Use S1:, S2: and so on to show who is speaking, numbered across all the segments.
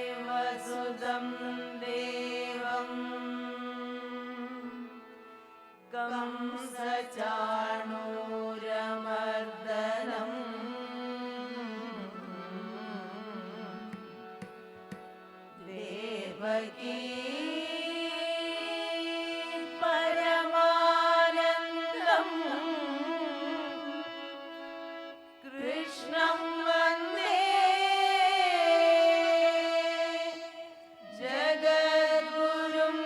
S1: वसुदेवसुतं देवं कंसचाणूरमर्दनं देवकी परमानन्दं कृष्णं वन्दे जगद्गुरुम्।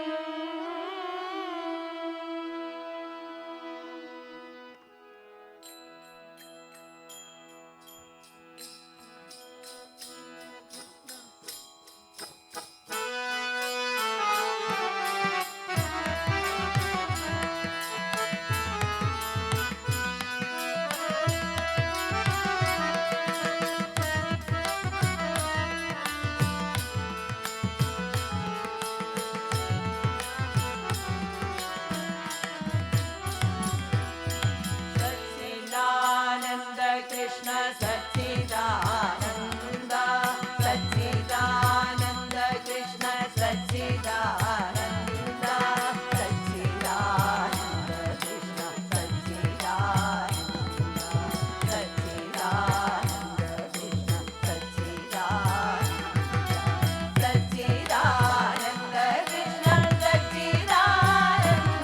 S1: सच्चिदानन्द कृष्ण सच्चिदानन्द सच्चिदानन्द कृष्ण सच्चिदानन्द सच्चिदानन्द कृष्ण सच्चिदानन्द सच्चिदानन्द कृष्ण सच्चिदानन्द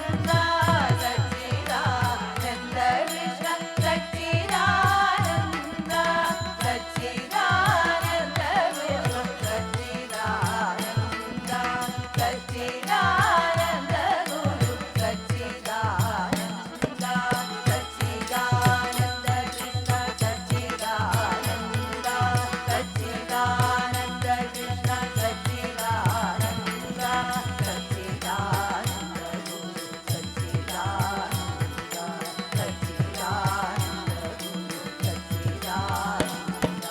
S1: सच्चिदानन्द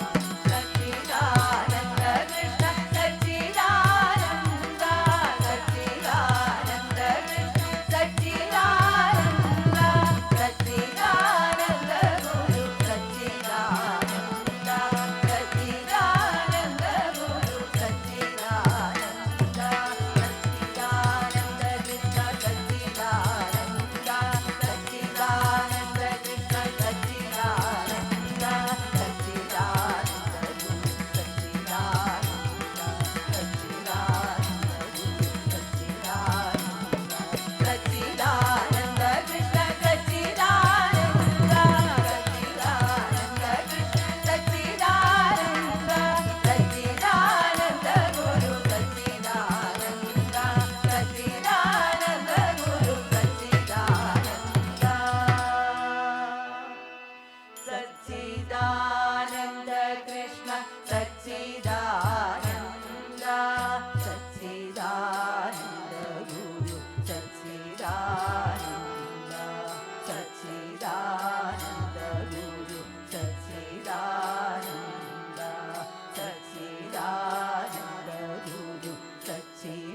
S1: कृष्ण सच्चिदानन्द सच्चिदानन्द कृष्ण सच्चिदानन्द सच्चिदानन्द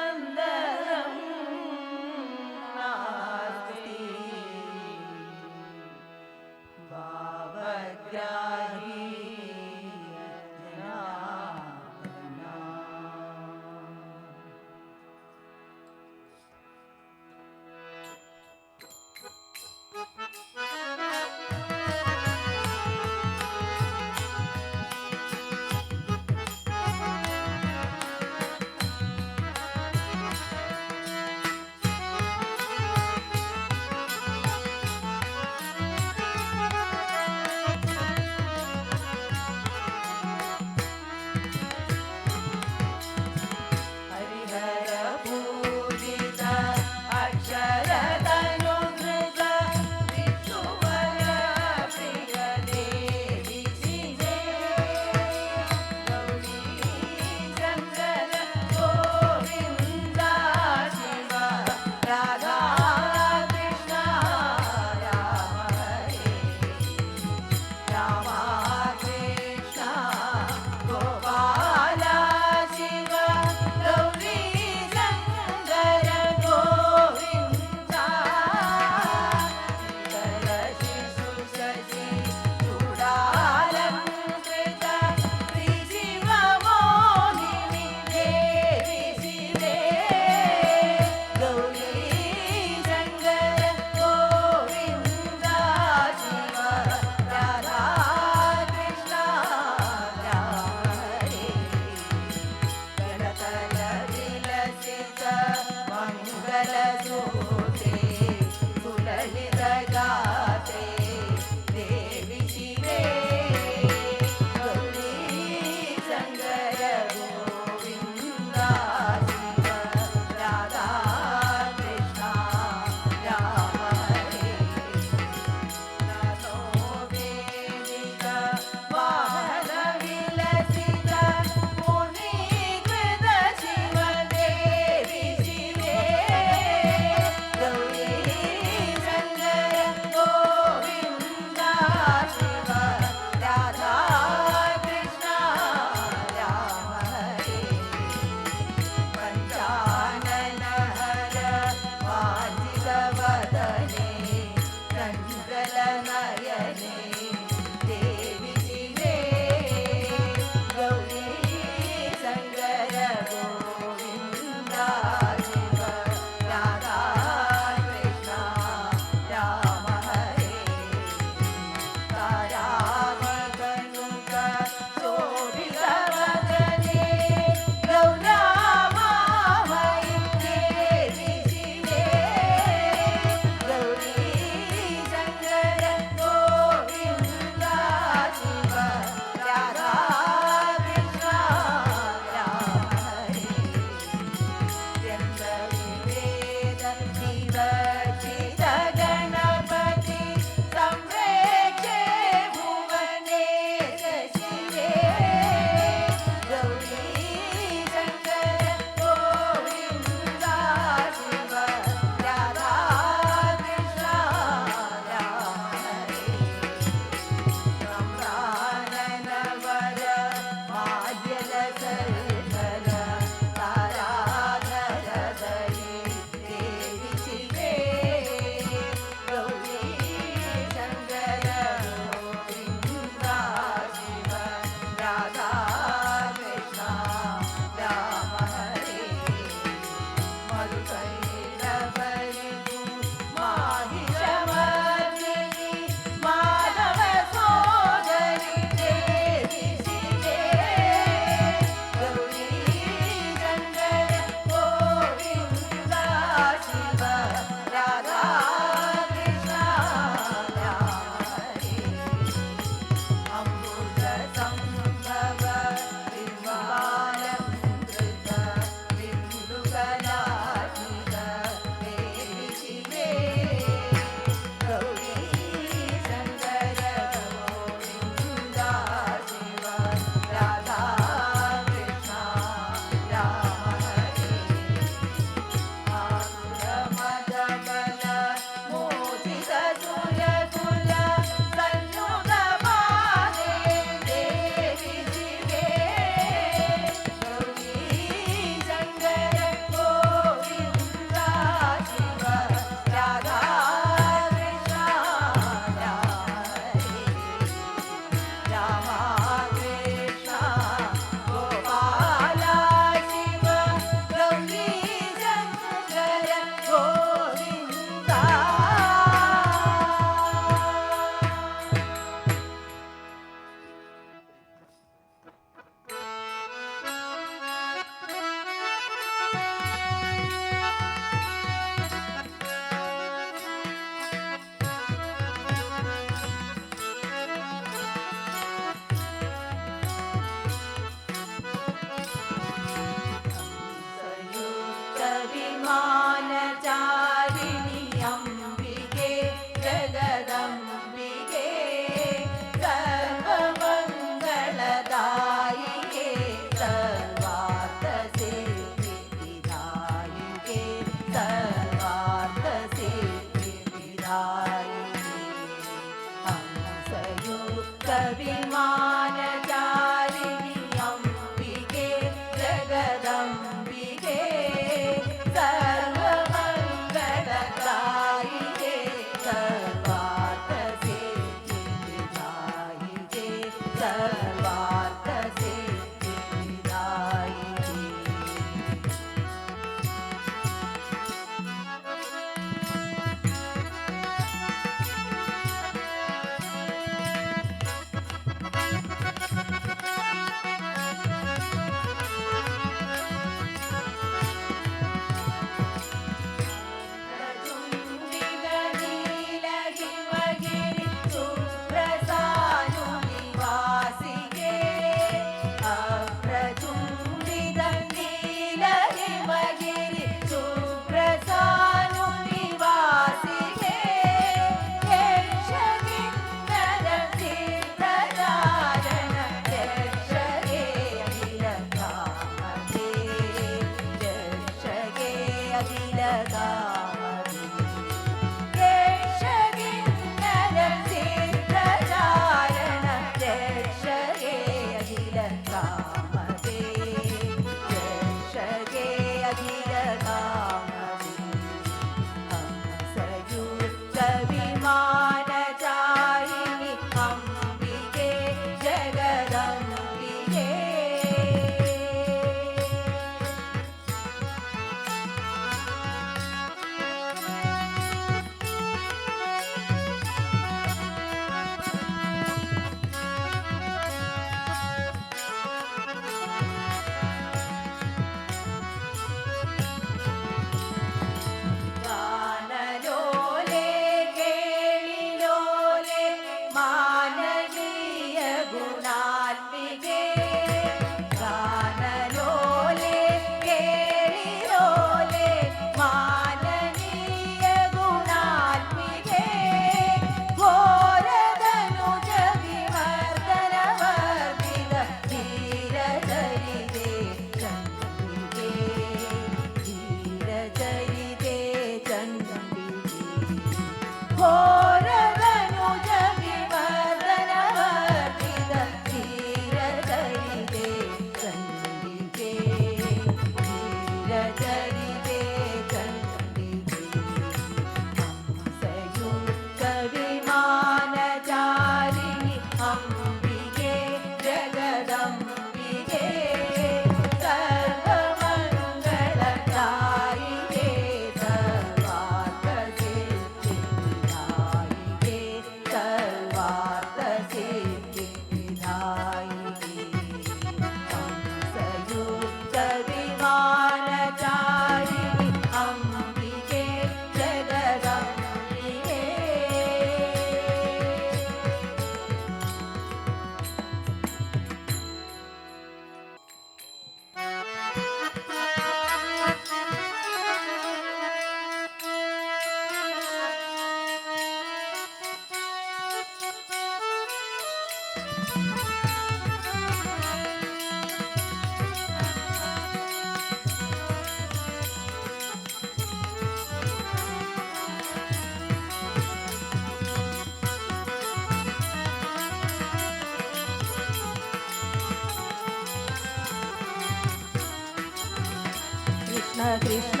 S1: कृष्ण मनमोहना कृष्ण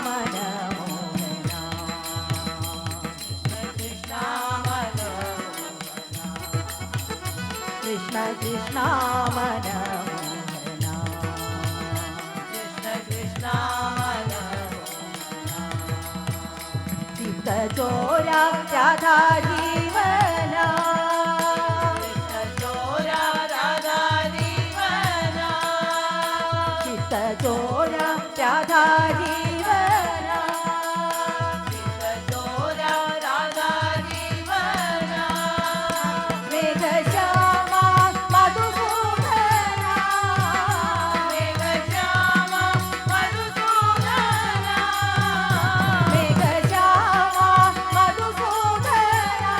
S1: मनमोहना कृष्ण कृष्ण मनमोहना कृष्ण कृष्ण मनमोहना चित्त चोरा राधा जीवना चित्त चोरा राधा जीवना चित्त चोरा राधा जीवना चित्त चोरा राधा जीवना मेघ श्यामा मधुसूदना मेघ श्यामा मधुसूदना मेघ श्यामा मधुसूदना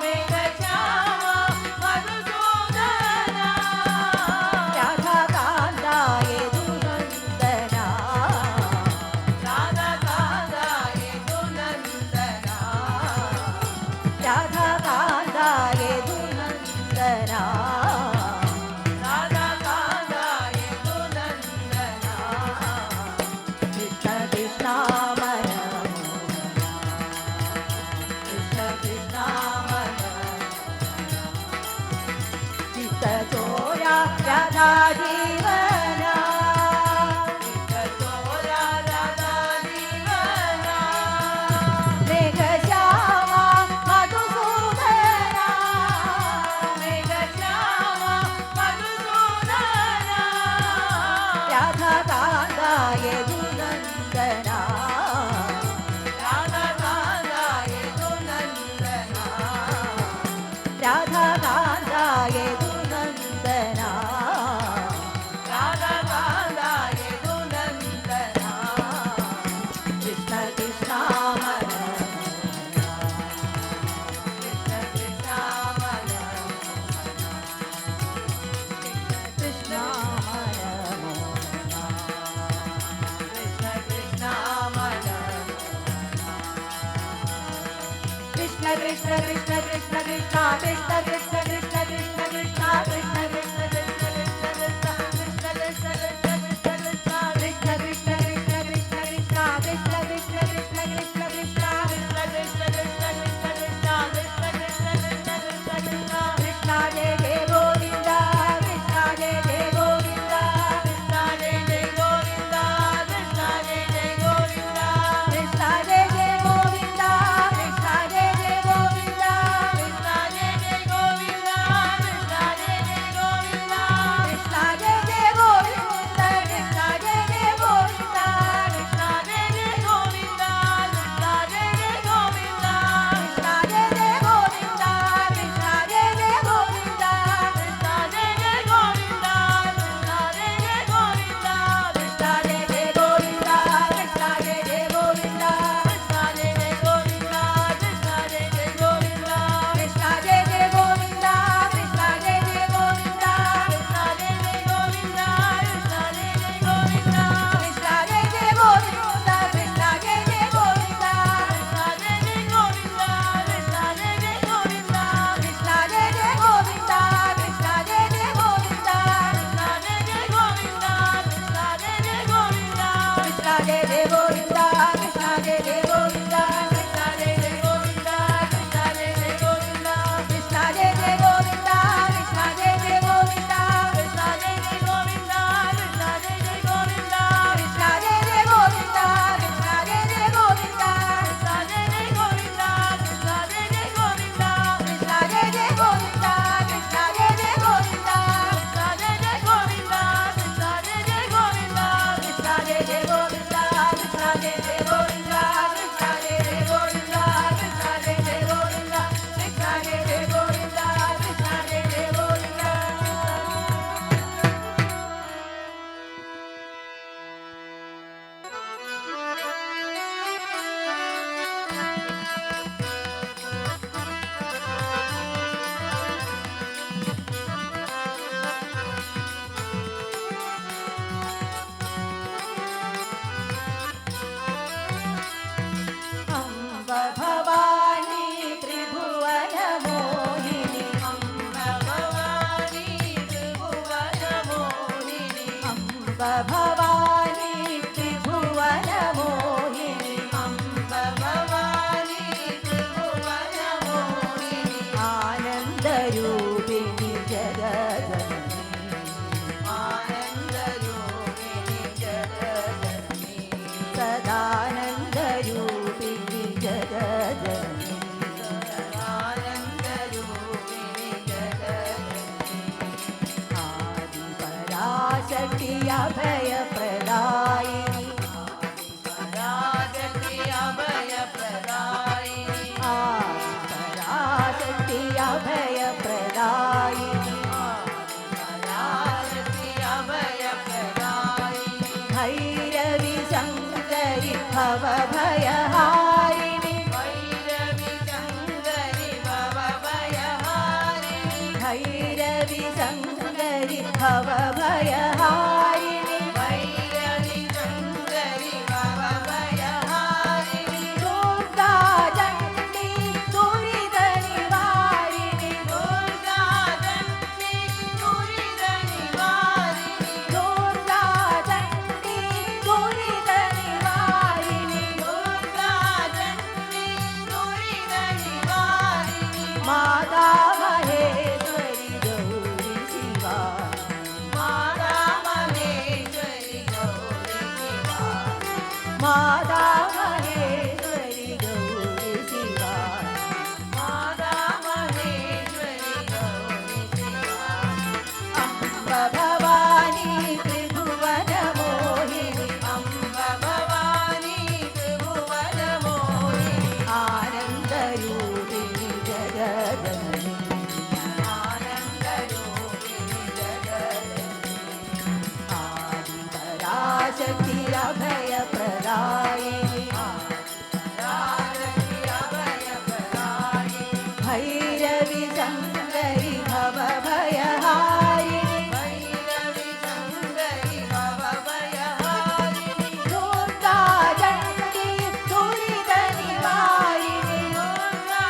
S1: मेघ श्यामा मधुसूदना राधा कांता यदुनंदना राधा कांता यदुनंदना राधा कांता यदुनंदना राधा कांता यदुनंदना कृष्ण कृष्ण मनमोहना कृष्ण कृष्ण मनमोहना चित्त चोरा राधा जीवना चित्त चोरा राधा जीवना मेघ श्यामा मधुसूदना मेघ श्यामा मधुसूदना राधा कांता यदुनंदना राधा कांता यदुनंदना राधा कांता यदुनंदना भवानी त्रिभुवन मोहिनी अम्ब भवानी त्रिभुवन मोहिनी आनन्दरूपिणी जगदजननी आनन्दरूपिणी जगदजननी सदानन्दरूपिणी जगदजननी सदानन्दरूपिणी जगदजननी आदिपराशक्ति अभय प्रदायिनी पराशक्ति अभय प्रदायिनी पराशक्ति अभय प्रदायिनी पराशक्ति अभय प्रदायिनी भैरवी शङ्करि भवभयहारिणि भैरवी शङ्करि भवभयहारिणि भैरवी शङ्करि भवभयहारिणि भैरवी शङ्करि भवभयहारिणि दुर्गा चण्डी दुरितनिवारिणि दुर्गा चण्डी दुरितनिवारिणि दुर्गा चण्डी दुरितनिवारिणि दुर्गा चण्डी दुरितनिवारिणि माता महेश्वरि गौरी शिवा माता महेश्वरि गौरी शिवा माता महेश्वरि गौरी शिवा माता महेश्वरि गौरी शिवा अम्ब भवानी त्रिभुवन मोहिनी अम्ब भवानी त्रिभुवन मोहिनी आनन्दरूपिणी जगदजननी आनन्दरूपिणी जगदजननी आदिपराशक्ति अभय प्रदायिनी पराशक्ति अभय प्रदायिनी भैरवी शङ्करि भवभयहारिणि भैरवी शङ्करि भवभयहारिणि दुर्गा चण्डी दुरितनिवारिणि दुर्गा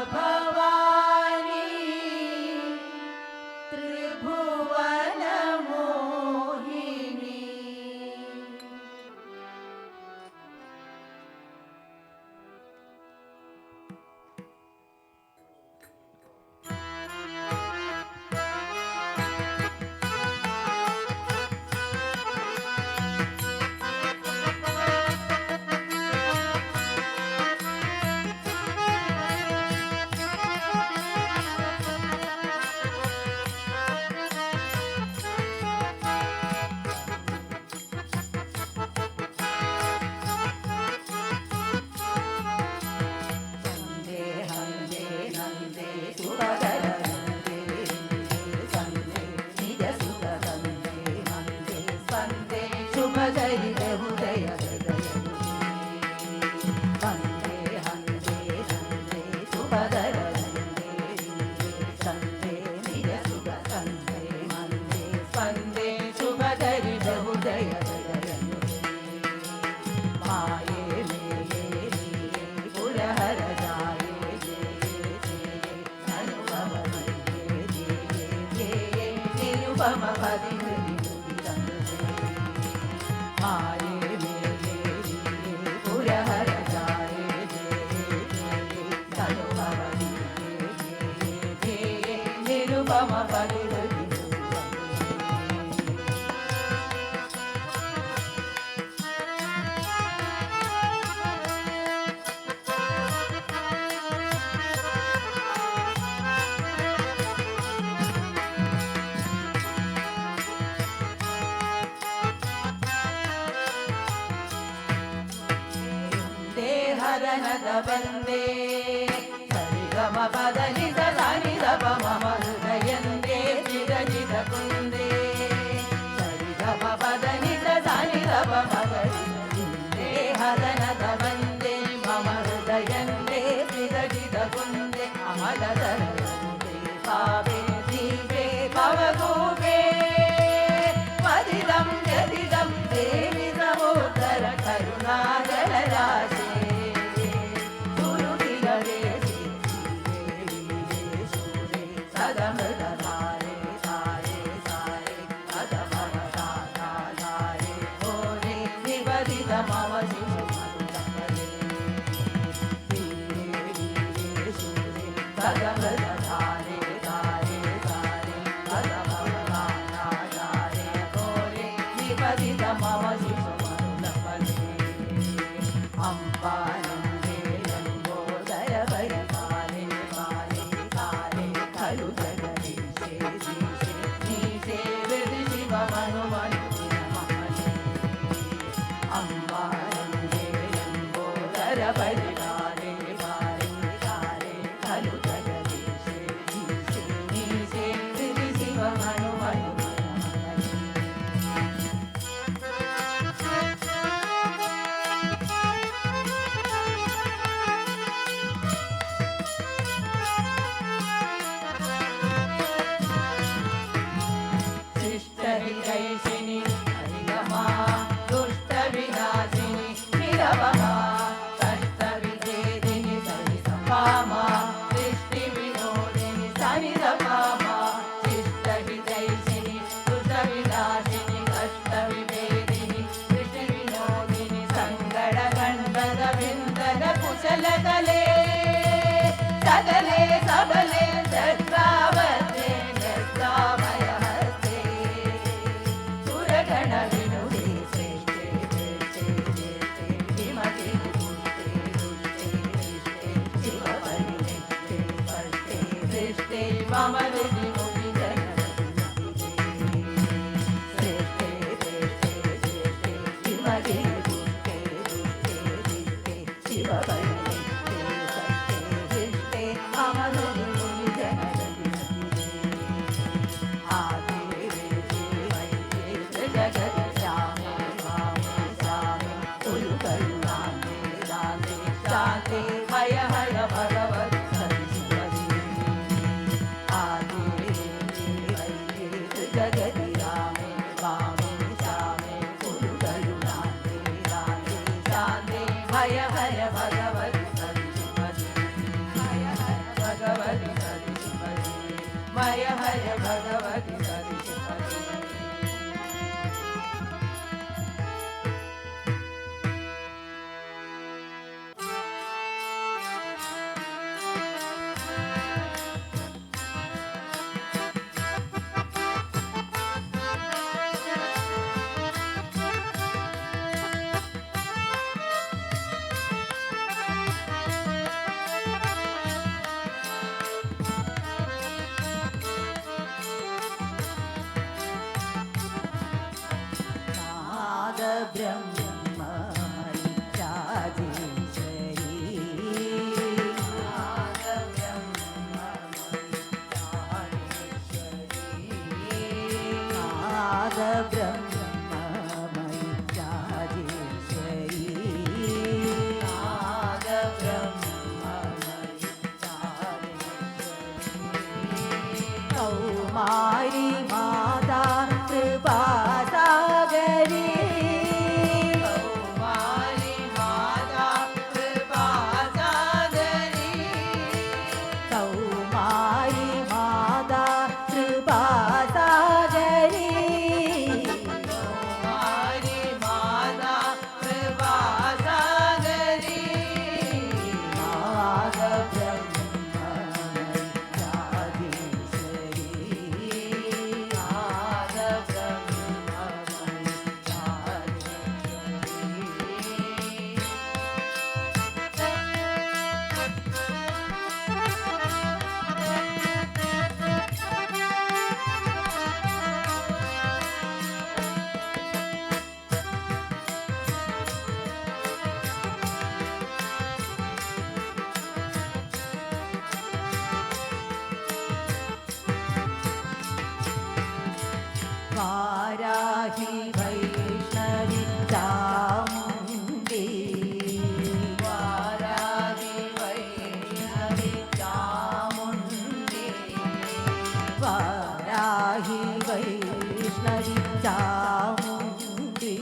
S1: भवानी त्रिभुवन मोहिनी ಹರನದ ಬಂದೇ ಸರಿಗಮ ಪದನಿ ಸನಿ ದಪ ಮಮ ಹೃದಯಂದೇ ಚಿರಜಿತ ಕುಂದೇ ಸರಿಗಮ ಪದನಿ ಸನಿ ದಪ ಮಗರಿದೇ ಹರನದ ಬಂದೇ ಮಮ ಹೃದಯಂದೇ ಚಿರಜಿತ ಕುಂದೇ ಅಮಲಧರ ಪಾವೇ ದೀಪೇ ಭವಗೂಪೇ ಮದಿದಂ ಯದಿದಂ ದೇವಿ ಸಹೋದರ ಕರುಣಾಜಲ ರಾಶಿ मय हर भगवति सवितुपति
S2: कौमारी माता कृपा सागरी
S1: कौमारी माता कृपा सागरी
S2: कौमारी माता कृपा सागरी
S1: कौमारी माता कृपा सागरी
S2: नाद वाराहि वैष्णवी चामुण्डी
S1: वाराहि वैष्णवी चामुण्डी
S2: वाराहि वैष्णवी चामुण्डी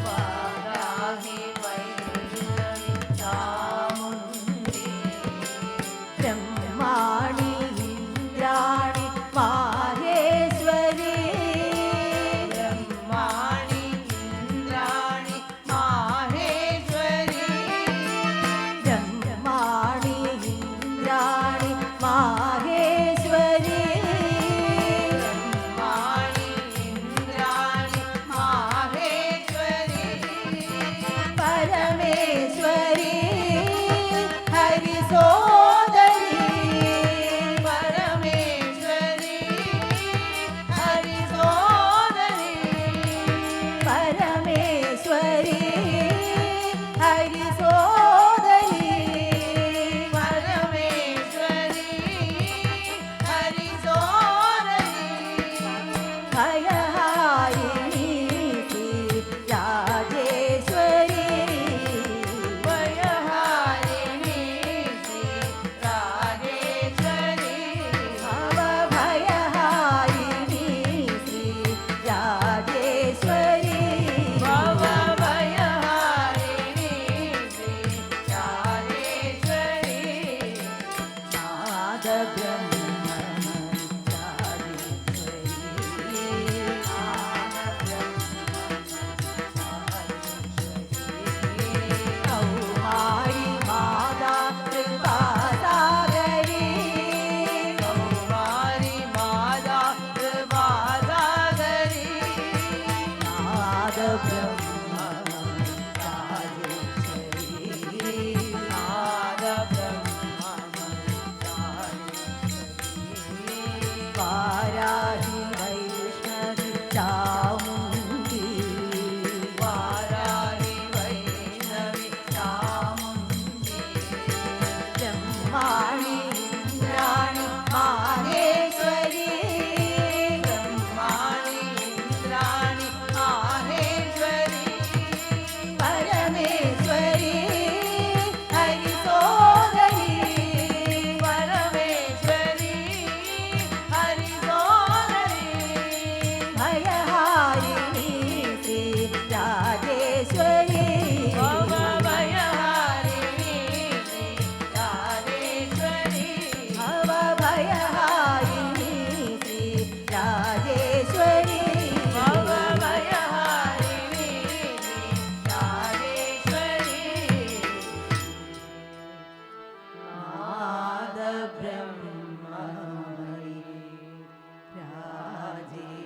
S1: वाराहि वैष्णवी चामुण्डी
S2: ब्रह्माणि इन्द्राणि माहेश्वरी
S1: ब्रह्माणि इन्द्राणि माहेश्वरी
S2: ब्रह्माणि इन्द्राणि माहेश्वरी
S1: ब्रह्माणि इन्द्राणि माहेश्वरी
S2: परमेश्वरी हरिसोदरी ब्रह्ममयी राजेश्वरी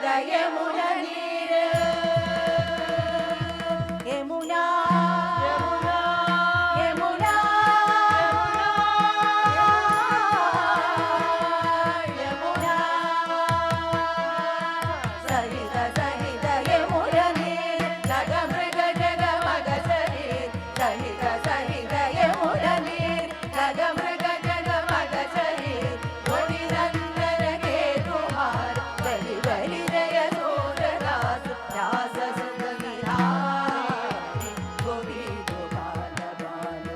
S1: സഹിത യമുന നീര് യമുന യമുന യമുന സഹിത സഹിത യമുന നീര് ജഗമൃഗ ജഗമഗ ശരീർ സഹിത സഹിത യമുന നീര് ജഗമൃഗ ജഗമഗ ശരീർ ഗോപി നന്ദന കേ തുമാർ ബലി ബലി ജയ സൂരദാസ് രാസ സുഖ വിഹാരി ഗോപി ഗോപാല ബാല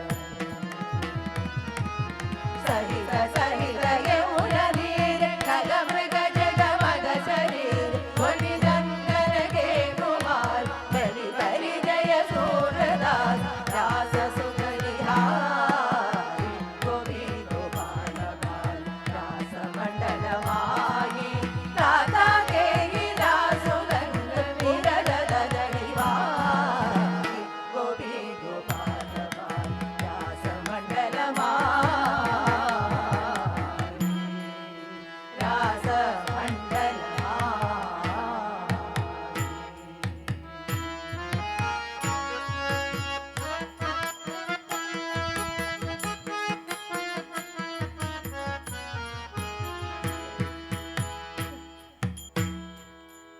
S1: സഹിത സഹിത യമുന നീര് ജഗമൃഗ ജഗമഗ ശരീർ ഗോപി നന്ദന കേ തുമാർ ബലി ബലി ജയ സൂരദാസ് രാസ സുഖ വിഹാരി ഗോപി ഗോപാല ബാല രാസമണ്ഡലമായി രാധാ കേയിലാ സുഗന്ധ വിരദദളിവായി ഗോപി ഗോപാല ബാല രാസമണ്ഡലമായി രാസമണ്ഡലമായി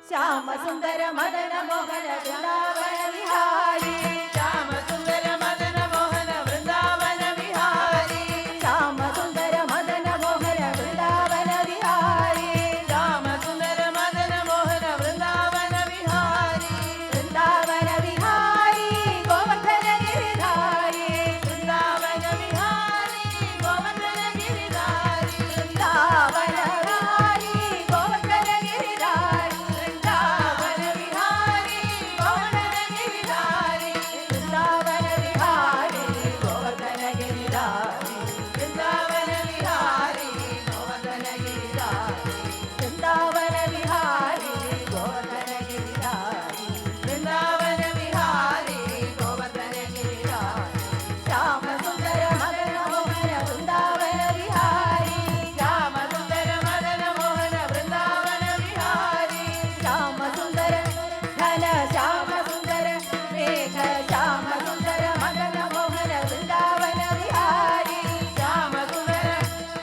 S1: ശ്യാമ സുന്ദര മദന മോഹന വൃന്ദാവന വിഹാരി ശ്യാമ സുന്ദര മദന മോഹന വൃന്ദാവന വിഹാരി ശ്യാമ സുന്ദര മദന മോഹന വൃന്ദാവന വിഹാരി ശ്യാമ സുന്ദര മദന മോഹന വൃന്ദാവന വിഹാരി വൃന്ദാവന വിഹാരി ഗോവർദ്ധന ഗിരിധാരി വൃന്ദാവന വിഹാരി ഗോവർദ്ധന ഗിരിധാരി വൃന്ദാവന വിഹാരി ഗോവർദ്ധന ഗിരിധാരി വൃന്ദാവന വിഹാരി ഗോവർദ്ധന ഗിരിധാരി വൃന്ദാവന വിഹാരി ഗോവർദ്ധന ഗിരിധാരി വൃന്ദാവന വിഹാരി ഗോവർദ്ധന ഗിരിധാരി വൃന്ദാവന വിഹാരി ഗോവർദ്ധന ഗിരിധാരി വൃന്ദാവന വിഹാരി ഗോവർദ്ധന ഗിരിധാരി ശ്യാമ സുന്ദര മദന മോഹന വൃന്ദാവന വിഹാരി ശ്യാമ സുന്ദര മദന മോഹന വൃന്ദാവന വിഹാരി ശ്യാമ സുന്ദര ഘന ശ്യാമ സുന്ദര മേഘ ശ്യാമ സുന്ദര മദന മോഹന വൃന്ദാവന വിഹാരി ശ്യാമ സുന്ദര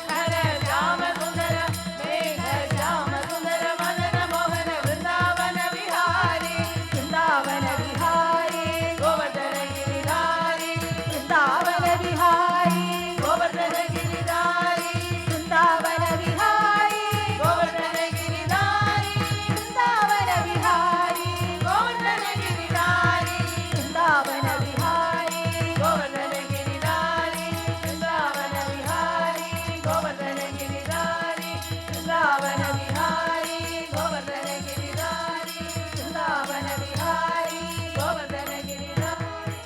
S1: ഘന ശ്യാമ സുന്ദര മേഘ ശ്യാമ സുന്ദര മദന മോഹന വൃന്ദാവന വിഹാരി വൃന്ദാവന വിഹാരി ഗോവർദ്ധന ഗിരിധാരി വൃന്ദാവന വിഹാരി ഗോവർദ്ധന ഗിരിധാരി വൃന്ദാവന വിഹാരി ഗോവർദ്ധന ഗിരിധാരി വൃന്ദാവന വിഹാരി ഗോവർദ്ധന ഗിരിധാരി വൃന്ദാവന വിഹാരി ഗോവർദ്ധന ഗിരിധാരി വൃന്ദാവന വിഹാരി ഗോവർദ്ധന ഗിരിധാരി വൃന്ദാവന വിഹാരി ഗോവർദ്ധന ഗിരിധാരി വൃന്ദാവന വിഹാരി ഗോവർദ്ധന ഗിരിധാരി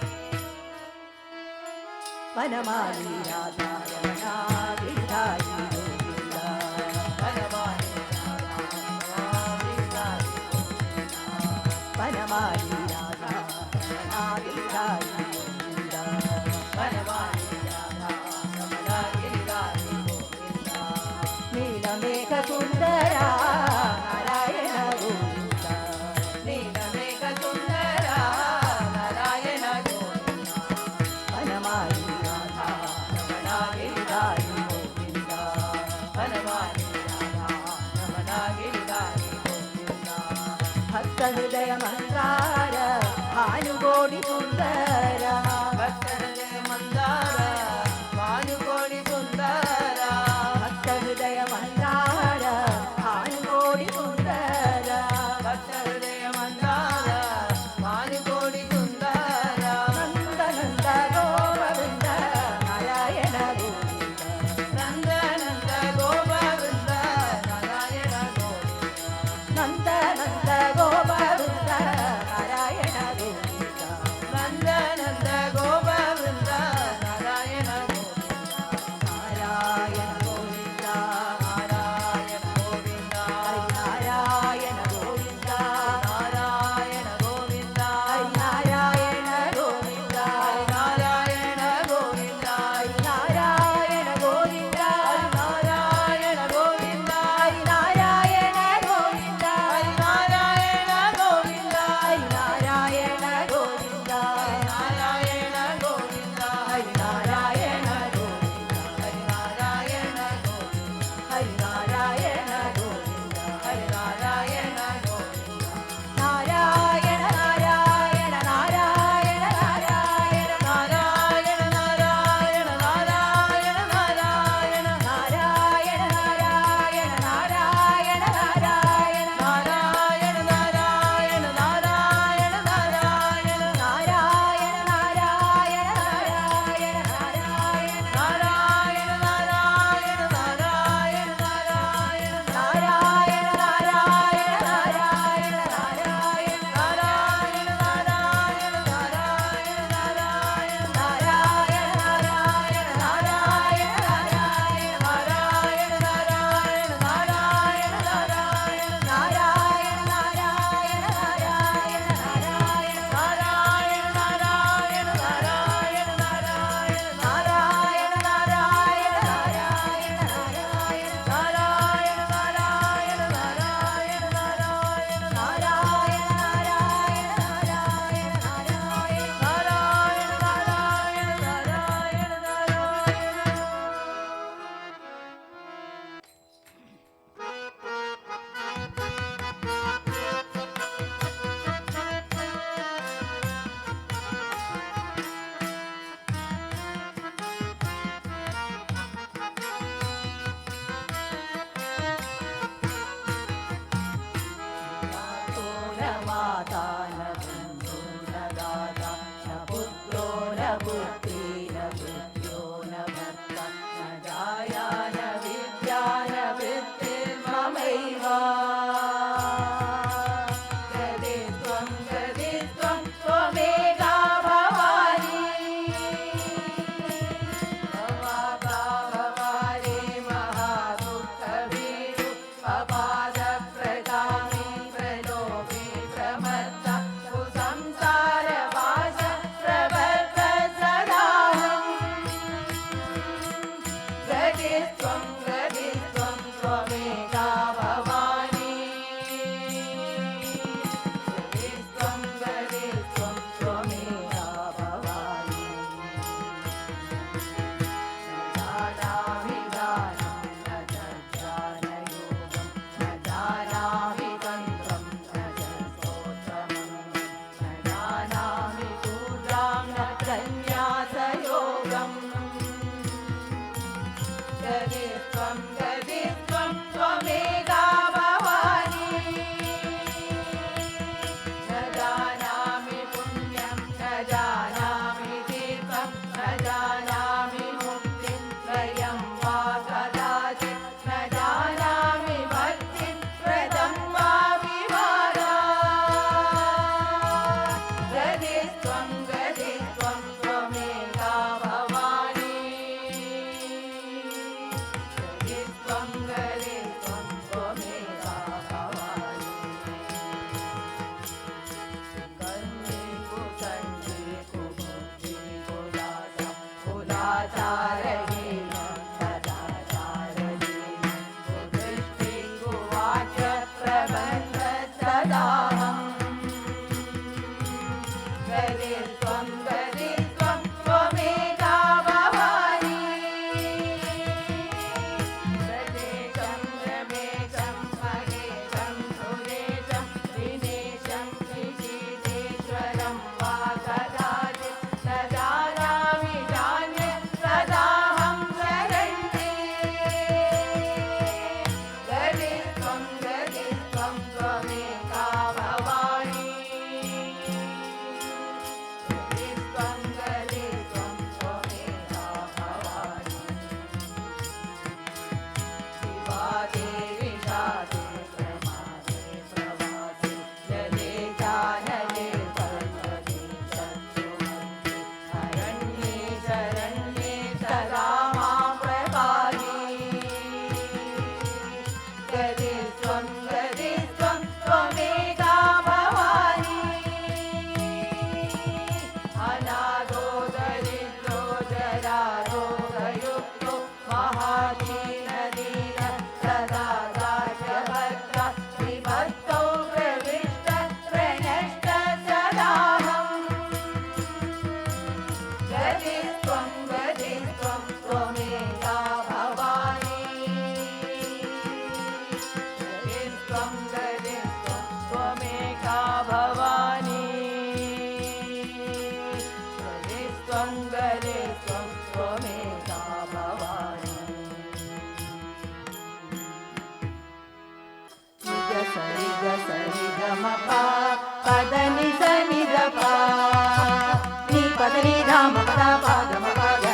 S1: വനമാലി രാധാരമണ ഗിരിധാരി ഗോവിന്ദ വനമാലി വനമാലി രാധാരമണ ഗിരിധാരി ഗോവിന്ദ വനമാലി രാധാരമണ ഗിരിധാരി ഗോവിന്ദ നീലമേഘ സുന്ദര നാരായണ ഗോവിന്ദ നീലമേഘ സുന്ദര നാരായണ ഗോവിന്ദ വനമാലി രാധാരമണ ഗിരിധാരി ഗോവിന്ദ വനമാലി രാധാരമണ ഗിരിധാരി ഗോവിന്ദ ഭക്തഹൃദയ മന്ത്രാര ഭാനുകോടി സുന്ദര ഭക്തഹൃദയ മന്ത്രാര ഭാനുകോടി സുന്ദര ഭക്തഹൃദയ മന്ത്രാര ഭാനുകോടി സുന്ദര ഭക്തഹൃദയ മന്ത്രാര ഭാനുകോടി സുന്ദര നന്ദനന്ദ ഗോപവൃന്ദ നാരായണ ഗോവിന്ദ നന്ദനന്ദ ഗോപവൃന്ദ നാരായണ ഗോവിന്ദ നന്ദനന്ദ ഗോപവൃന്ദ നാരായണ ഗോവിന്ദ നന്ദനന്ദ ഗോപവൃന്ദ भ्राता न बन्धु न दाता न पुत्रो न पुत्री न पुत्रो न भर्ता न जाया न विद्या न वृत्तिर्ममैव गदित्वं त्वमेका भवानी भवाभाववारे महादुःखभीरु पपादप्रगामी प्रलोभे प्रमत्ता कुसंसारपाश प्रवर्त सदाहम् गदित्वं त्वमेका भवानी गदित्वं त्वमेका भवानी न जानामि दानं न ज्ञानयोगं न जानामि तन्त्रं न स्तोत्रमं न जानामि पूजां न सन्न्यासयोगम् गदित्वं त्वमेका भवानी न जानामि पुण्यं न जानामि दीपं न जानामि मुक्तिं त्रयं वा कदाचित् न जानामि भक्तिं व्रतं वा विवादा गदित्वं त्वमेका भवानी गदित्वं त्वमेका भवानी कन्ये कुसन्ये कुबुद्धि कुलाचारहेन सदाचारहेन कुदृष्टि कुवाक्य प्रबन्ध सदाहम् गदित्वं त्वमेका भवानी प्रदेशं रमेशं महेशं सुरेशं दिनेशं विजितेश्वरं वा कदाचित् न जानामि जान्यत् सदाहं शरण्ये गदित्वं त्वमेका भवानी गदित्वं त्वमेका भवानी शिवादे विषादे प्रमादे प्रवासे जले जानले पर्वते शत्रुमन्त्रे अरण्ये शरण्ये सदा मां प्रपाहि गदित्वं त्वमेका भवानी अनादो दरिद्रो जरारोगयुक्तो महादीनदीन सदा दास्यभक्ता विभक्तौ प्रविष्ट प्रणष्ट सदाहम् गदित्वं त्वमेका भवानी गदित्वं त्वमेका भवानी गदित्वं त्वमेका भवानी सरि ग म प पद नि स नि द प नि पद नि ध म प द प ग म प ग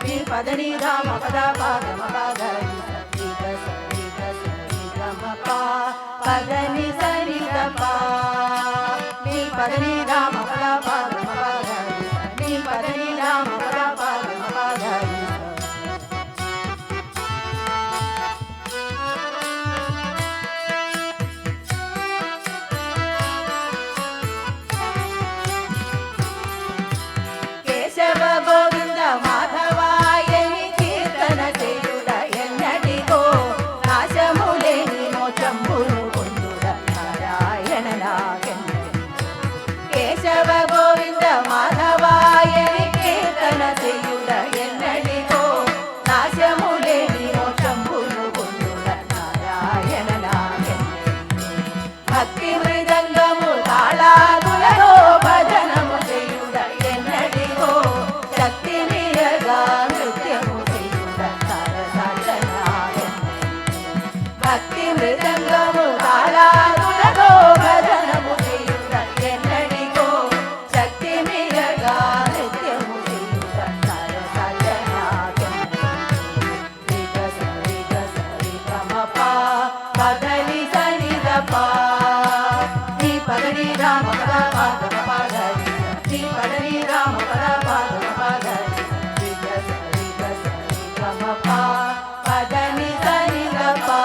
S1: नि पद नि ध म प द प ग म प ग नि सरि ग म प पद नि स नि द प नि पद नि ध म प द प ग म प ग नि पद नि ध म प द प ग म प ग केशव गोविंद माधवायनि कीर्तन చేయుడ ఎన్నటికో నాశములేని మోక్షంబును పొందుడ నారాయణ నాగెన్నటి కేశవ పదని రామ పద పాద పగరి నీ పదని రామ పద పాద పగరి రిగ సరి గమ పా పదని సరి గ పా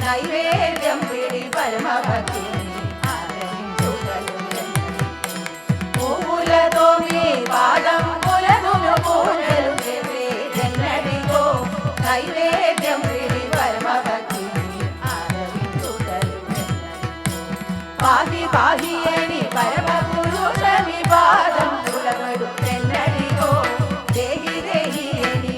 S1: నైవేద్యం పిడి పరమ భక్తి పువ్వులతో మీ పాదంబులను పూజలు చేసే జన్నడిగో నైవేద్యం పిడి పరమ భక్తి పాహి పాహి అని పరమ పురుషమి పాదం పులగడు జన్నడిగో దేహి దేహి అని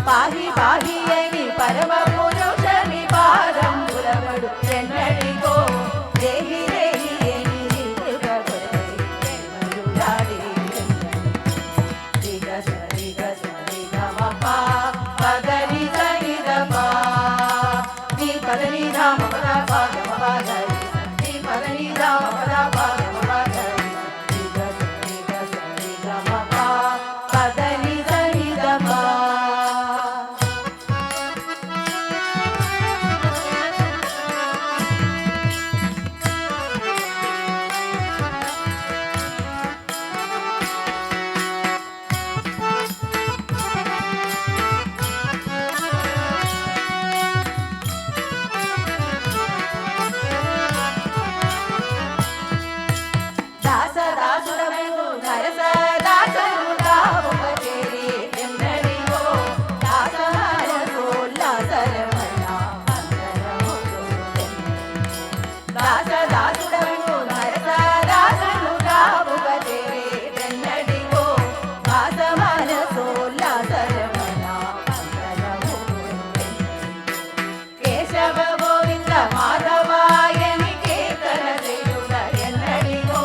S1: పాహి పాహి అని పరమ పురుషమి పాదం పులగడు జన్నడిగో దేహి దేహి అని రిగ సరి గమ పా పదని సరి ద పా నీ పదని రామ పద పాద పగరి నీ పదని రామ పద పాద పగరి రిగ సరి గమ పా పదని సరి ద పా దాసదాసుడము నరస దాసను తావుక చేరి ఎన్నడిగో దాసరమణ దాసదాసుడము నరస దాసను తావుక చేరి ఎన్నడిగో దాసమన సోల్లాసరమణ కేశవ గోవింద మాధవాయని కీర్తన చేయుట ఎన్నడిగో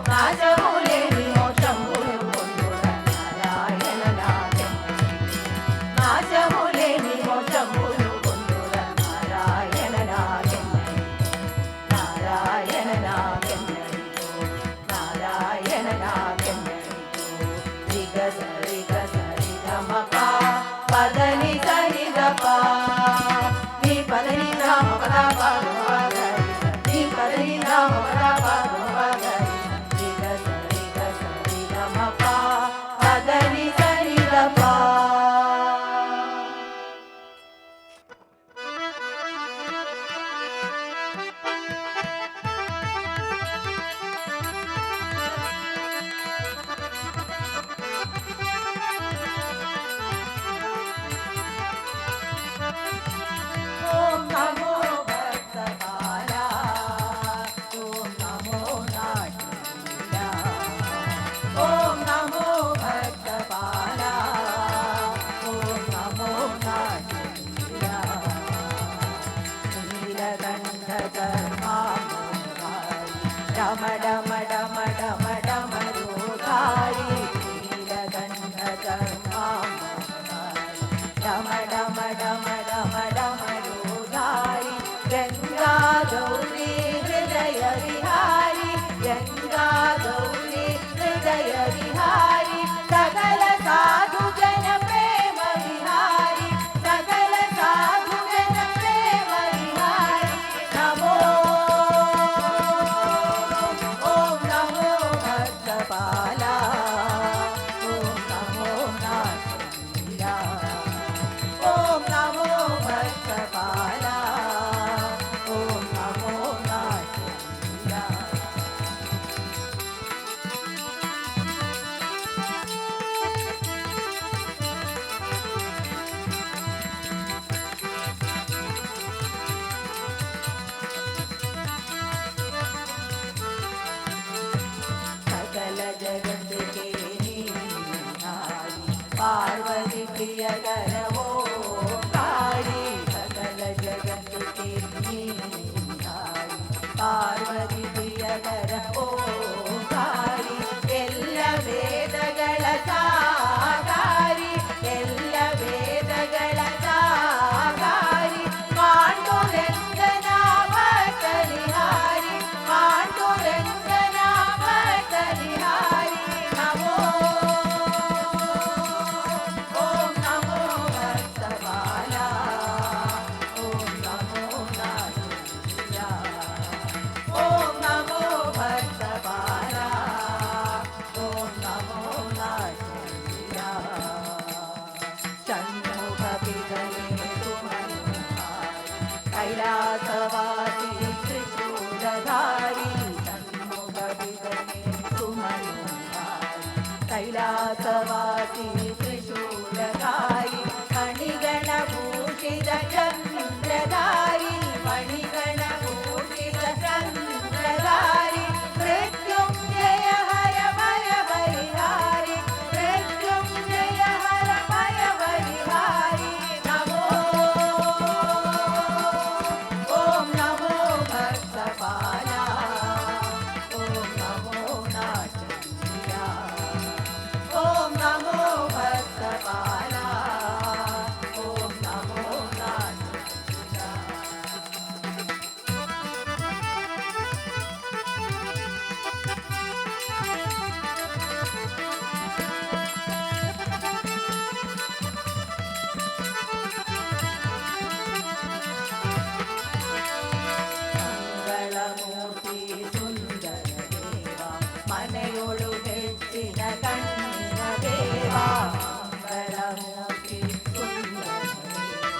S1: నాశములేని మోక్షములు పొందుట నారాయణ నాశములేని మోక్షములు పొందుట నారాయణ నారాయణ నారాయణ రిగ సరి గమ పా పదని సరి ద పా నీ పదని రామ పద పాద పగరి నీ పదని రామ పద పాద పగరి రిగ సరి గమ పా పదని సరి ద పా ఓం నమో భక్తపాలా ఓం నమో నాట్యా ఓం నమో భక్తపాలా ఓం నమో నాట్యా నీలకంఠ కర్మామోహారి రమణ మడ మడ మడ మరుధారి నీలకంఠ కర్మామోహారి రమణ మడ మడ మడ మరుధారి గంగా గౌరీ హృదయ విహారి గంగా గౌరీ హృదయ విహారి సకల సాధు జన ప్రేమ విహారి సకల సాధు జన ప్రేమ విహారి నమో कैलासवासी त्रिशूलधारी षण्मुखविदने सुमनोहारी कैलासवासी त्रिशूलधारी मणिगणभूषित चन्द्रधारी मणिगणभूषित चन्द्रधारी मृत्युञ्जय हर भय परिहारी मृत्युञ्जय हर भय परिहारी नमो ॐ नमो भक्तपाला ॐ नमो नाट्यप्रिया ॐ नमो भक्तपाला ॐ नमो नाट्यप्रिया ಮಂಗಳಮೂರ್ತಿ ಸುಂದರ ದೇವ ಮನೆಯೊಳು ಹೆಚ್ಚಿನ ಕಣ್ಣಿನ ದೇವ ಮಂಗಳಮೂರ್ತಿ ಸುಂದರ ದೇವ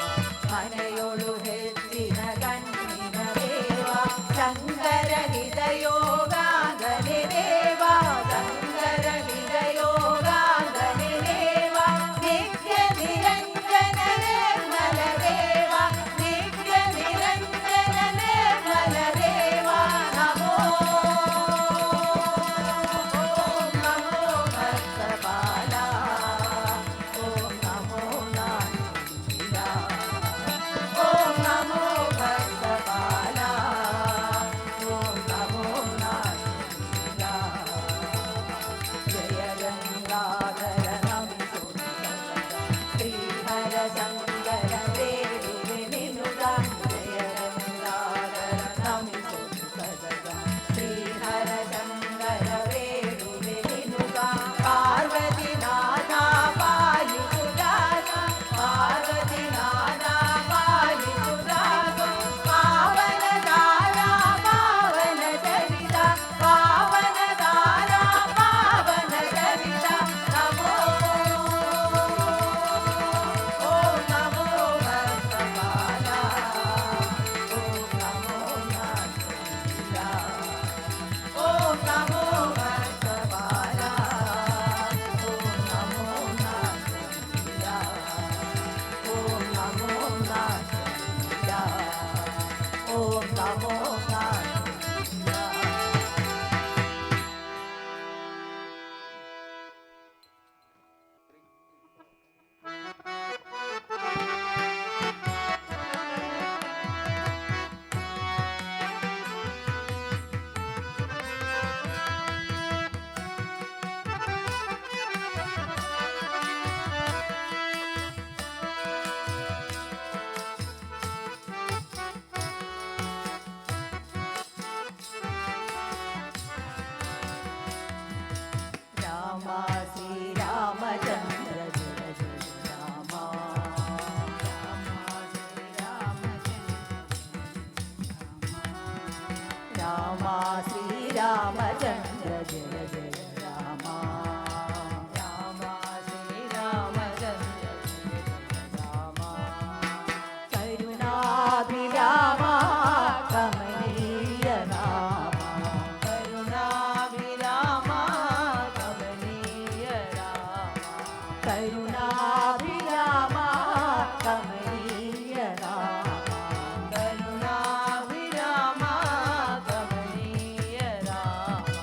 S1: ಮನೆಯೊಳು ಹೆಚ್ಚಿನ ಕಣ್ಣಿನ ದೇವ ಶಂಕರ ಹೃದಯೋಗಾಂಗನೆ ದೇವ ಶಂಕರ ಹೃದಯೋಗಾಂಗನೆ ದೇವ ನಿತ್ಯ ನಿರಂಜನ ನಿರ್ಮಲ ದೇವ ನಿತ್ಯ ನಿರಂಜನ ನಿರ್ಮಲ ದೇವ ನಮೋ ಓಂ ನಮೋ ಭಕ್ತಪಾಲ ಓಂ ನಮೋ ನಾಟ್ಯಪ್ರಿಯ ಓಂ ನಮೋ ಭಕ್ತಪಾಲ ಓಂ ನಮೋ ನಾಟ್ಯಪ್ರಿಯ ಜಯ ಗಂಗಾಧರ ನಮಿಸು ಶ್ರೀಹರ ಶಂಕರ ಬೇಡುವೆ ನಿನುಗ ಜಯ ಗಂಗಾಧರ ನಮಿಸು ಸದಗ ಶ್ರೀಹರ ಶಂಕರ ಬೇಡುವೆ ನಿನುಗ ಪಾರ್ವತಿ ನಾಥ ಪಾಲಿಸು ದಾಸ ಪಾರ್ವತಿ ನಾಥ ಪಾಲಿಸು ದಾಸ ಪಾವನ ದಾರ ಪಾವನ ಚರಿತ ಪಾವನ ದಾರ ಪಾವನ ಚರಿತ ನಮೋ ಓಂ ನಮೋ ಭಕ್ತಪಾಲ ಓಂ ನಮೋ ನಾಟ್ಯಪ್ರಿಯ ಓಂ ನಮೋ ಭಕ್ತಪಾಲ ಓಂ ನಮೋ ನಾಟ್ಯಪ್ರಿಯ ಓಂ ನಮೋ ನಾಟ್ಯಪ್ರಿಯ ಓಂ ನಮೋ ನಾಟ್ಯಪ್ರಿಯ राम श्रीरामचन्द्र जय जय राम राम श्रीरामचन्द्र जय जय राम राम श्रीरामचन्द्र जय जय राम करुणाभिराम कमनीय नाम करुणाभिराम कमनीय राम करुणाभिराम कमनीय राम करुणाभिराम कमनीय राम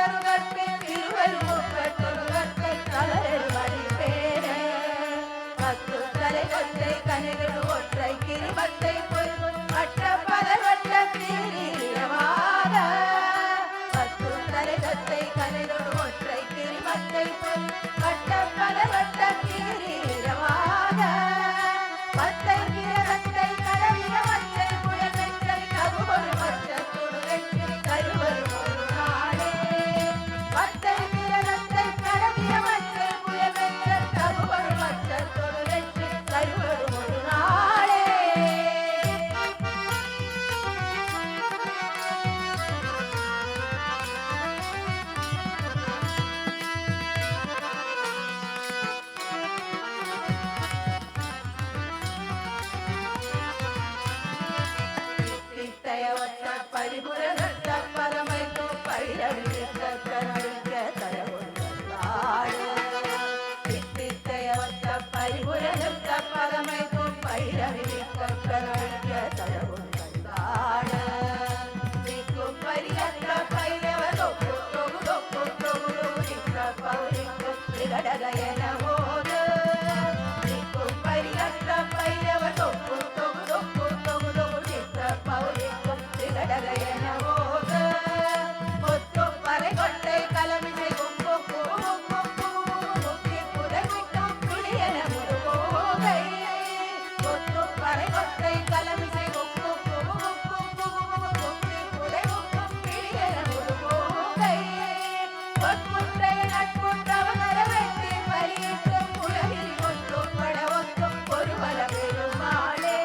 S1: பருவத்தை கலைதொடு ஒற்றை கிரிமத்தை பொன் வட்டப்பல வட்டக்கிரீரமாக பத்தை கிரகத்தை கடவிய மற்றை புயல் வெற்றை ககுபொரு மற்றத்தொடு வெற்றி தருவரும் ஒரு நாளே பத்தை கிரகத்தை கடவிய மற்றை புயல் வெற்ற ககுபொரு மற்றத்தொடு வெற்றி தருவரும் ஒரு நாளே. தித்தையவற்ற பரிபுரத்த பரமைக்கு பயிரவிக்க கருவிக்க தரவுள்ளாடு தித்தையவற்ற பரிபுரத்த பரமைக்கு பயிரவிக்க கருவிக்க தரவுள்ளாடு திக்கு பரியற்ற பைரவ தொப்பு தொகு தொப்பு தொகு திக்க பௌரிக்கு திகடகயன போது திக்கு பரியற்ற பைரவ தொப்பு தொகு தொப்பு தொகு தொகு திக்க பௌரிக்கு திகடகயன போது ஒத்து பறை கொட்டை கலமிசை கும்பு முக்கி புதவிட்டும் பிடியன முருகோகை ஒத்து பறை கொட்டை கலமிசை கும்பு முக்கி புதவிட்டும் பிடியன முருகோகை பொற்குற்றை நட்புற்றவனர வெட்டி பலியிட்டும் உலகில் ஒன்றும் பட ஒத்தும் ஒருவர பெருமாளே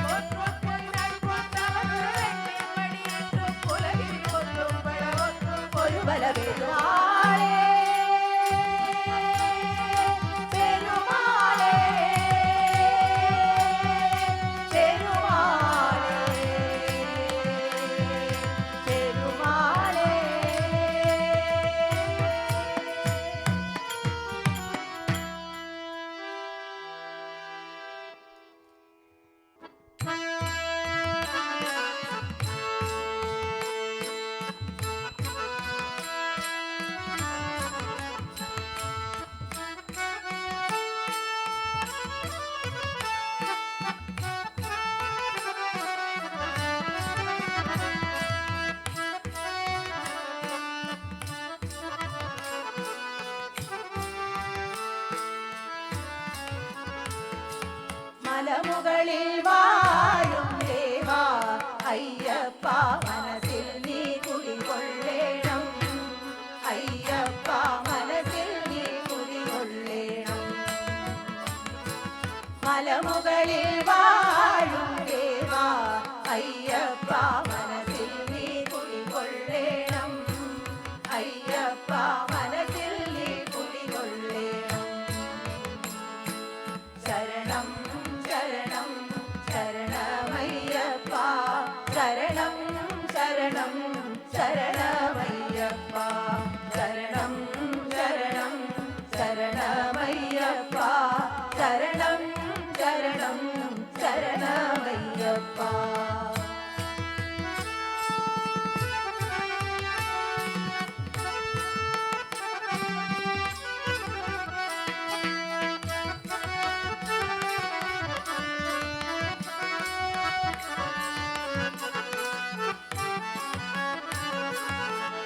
S1: பொற்குற்றை நட்புற்றவனர வெட்டி பலியிட்டும் உலகில் ஒன்றும் பட ஒத்தும் ஒருவர பெருமாளே பெருமாளே பெருமாளே மலமுகளில் வாழும் தேவா ஐயப்பா மனசில் நீ குடிகொள்ளேണം ஐயப்பா மனசில் நீ குடிகொள்ளேണം மலமுகளில் வாழும் தேவா ஐயப்பா மனசில் நீ குடிகொள்ளேണം ஐயப்பா மனசில் நீ குடிகொள்ளேണം சரணம் சரணம் சரணமையப்பா சரணம் சரணம் சரணமையப்பா சரணம் சரணம் சரணமையப்பா சரணம் சரணம் சரணமையப்பா.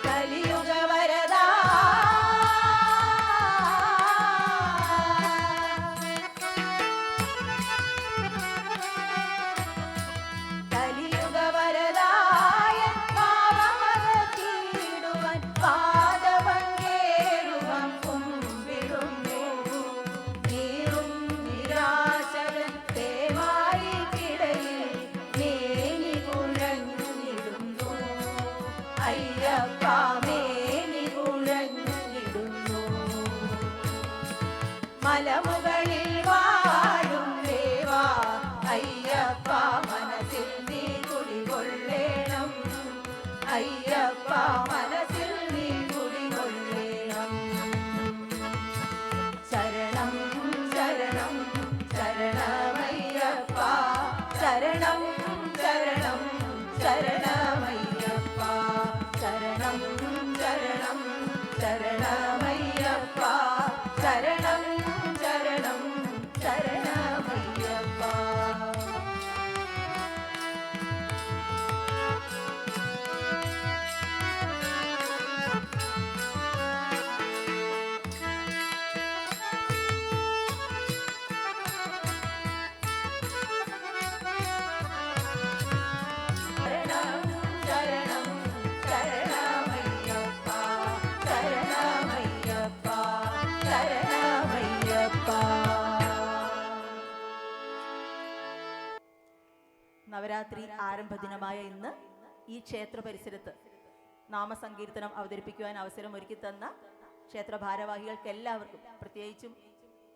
S1: கலியுக வரதா கலியுக வரதாயன் பாவமகற்றிடுவன் பாதபங்கேறுவன் கும்பிடும் நீரும் நிராசகன் தேவாரி கிடையில் மேனி குழங்கிடுന്നു ஐயப்பா மேனி குழங்கிடுന്നു மலமுகளில் வாழும் தேவா ஐயப்பா மனசில் நீ குடிகொள்ளேണം ஐயப்பா மனசில் நீ குடிகொள்ளேണം சரணம் சரணம் சரணமையப்பா சரணம் சரணம் சரணமையப்பா சரணம் சரணம் சரணமையப்பா சரணம் சரணம் சரணமையப்பா. നവരാത്രി ആരംഭ ദിനമായ ഇന്ന് ഈ ക്ഷേത്ര പരിസരത്ത് നാമസങ്കീർത്തനം അവതരിപ്പിക്കുവാൻ അവസരം ഒരുക്കി തന്ന ക്ഷേത്ര ഭാരവാഹികൾക്ക് എല്ലാവർക്കും, പ്രത്യേകിച്ചും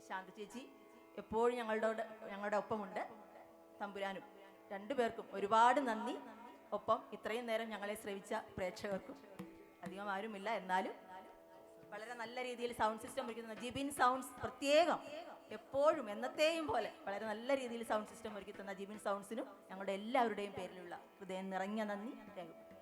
S1: ശാന്ത ചേച്ചി എപ്പോഴും ഞങ്ങളുടെ ഒപ്പമുണ്ട്, തമ്പുരാനും, രണ്ടുപേർക്കും ഒരുപാട് നന്ദി. ഒപ്പം ഇത്രയും നേരം ഞങ്ങളെ ശ്രവിച്ച പ്രേക്ഷകർക്കും, അധികം ആരുമില്ല എന്നാലും വളരെ നല്ല രീതിയിൽ സൗണ്ട് സിസ്റ്റം ഒരുക്കുന്ന ജിബിൻ സൗണ്ട്സ്, പ്രത്യേകം എപ്പോഴും എന്നത്തെയും പോലെ വളരെ നല്ല രീതിയിൽ സൗണ്ട് സിസ്റ്റം ഒരുക്കി തന്ന ജിബിൻ സൗണ്ട്സിനും ഞങ്ങളുടെ എല്ലാവരുടെയും പേരിലുള്ള ഹൃദയം നിറഞ്ഞ നന്ദി രേഖപ്പെടുത്തുന്നു.